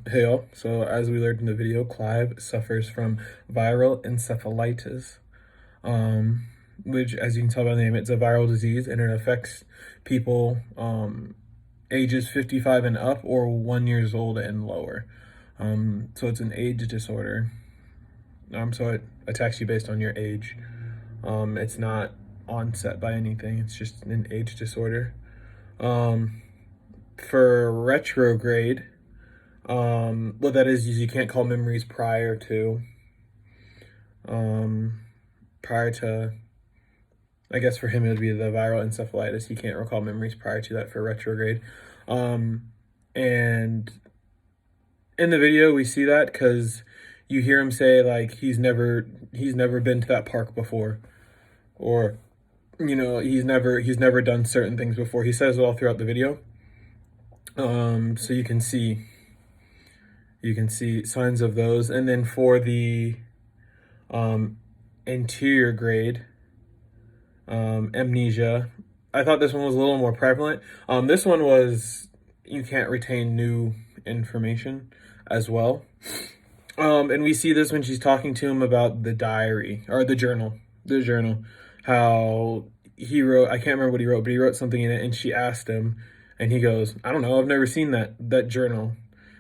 Hey y'all, so as we learned in the video, Clive suffers from viral encephalitis, um, which, as you can tell by the name, it's a viral disease and it affects people ages 55 and up or 1 years old and lower. So it's an age disorder. So it attacks you based on your age. It's not onset by anything, it's just an age disorder. For retrograde, what that is you can't call memories um, prior to, I guess for him it would be the viral encephalitis. He can't recall memories prior to that for retrograde. And in the video we see that because you hear him say like he's never been to that park before, or he's never done certain things before. He says it all throughout the video. So you can see signs of those. And then for the anterior grade amnesia, I thought this one was a little more prevalent. This one was you can't retain new information as well. And we see this when she's talking to him about the diary or the journal, how he wrote, I can't remember what he wrote, but he wrote something in it, and she asked him, and he goes, I don't know, I've never seen that journal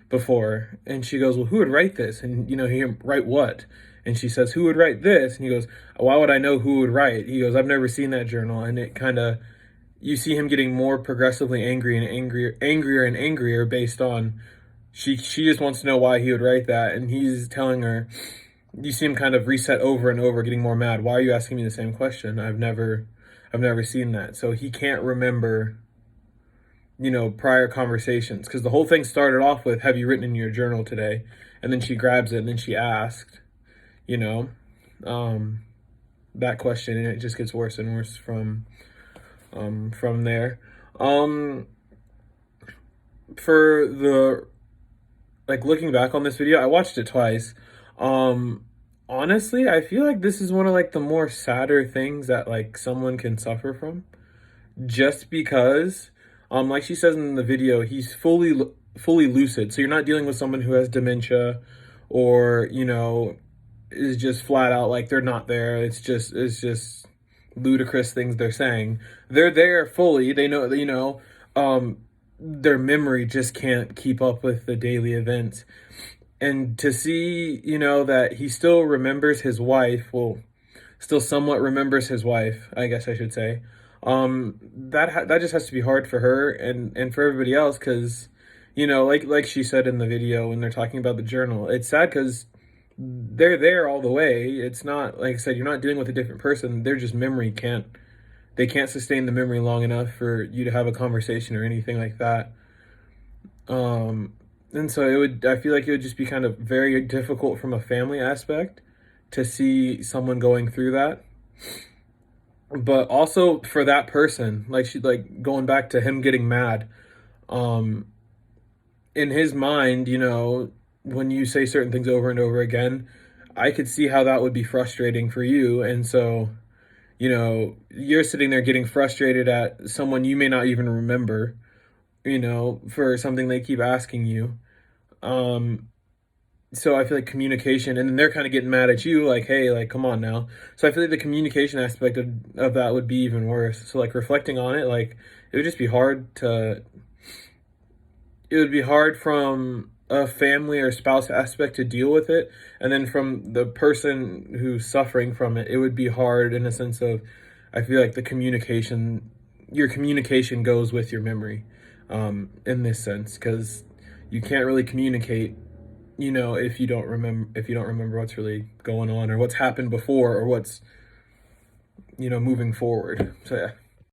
before. And she goes, well, who would write this? And he write what? And she says, who would write this? And he goes, why would I know who would write? He goes, I've never seen that journal. And it kind of, you see him getting more progressively angry and angrier and angrier based on she just wants to know why he would write that. And he's telling her, you see him kind of reset over and over, getting more mad. Why are you asking me the same question? I've never seen that. So he can't remember prior conversations, because the whole thing started off with, have you written in your journal today? And then she grabs it and then she asked, that question, and it just gets worse and worse from there. For the, like, looking back on this video, I watched it twice. Honestly, I feel like this is one of like the more sadder things that like someone can suffer from, just because like she says in the video, he's fully lucid. So you're not dealing with someone who has dementia, or is just flat out like they're not there. It's just ludicrous things they're saying. They're there fully. They know, their memory just can't keep up with the daily events. And to see, that he still remembers his wife, well, still somewhat remembers his wife, I guess I should say. That just has to be hard for her and for everybody else, because like she said in the video when they're talking about the journal, it's sad because they're there all the way. It's not, like I said, you're not dealing with a different person. Their just memory can't sustain the memory long enough for you to have a conversation or anything like that. And so I feel like it would just be kind of very difficult from a family aspect to see someone going through that. But also for that person, like going back to him getting mad, in his mind, when you say certain things over and over again, I could see how that would be frustrating for you. And so, you're sitting there getting frustrated at someone you may not even remember, for something they keep asking you. So I feel like communication, and then they're kind of getting mad at you, like, hey, like, come on now. So I feel like the communication aspect of that would be even worse. So like reflecting on it, like it would just be hard from a family or spouse aspect to deal with it. And then from the person who's suffering from it, it would be hard in a sense of, I feel like your communication goes with your memory, in this sense, because you can't really communicate, if you don't remember what's really going on or what's happened before or what's, moving forward. So yeah.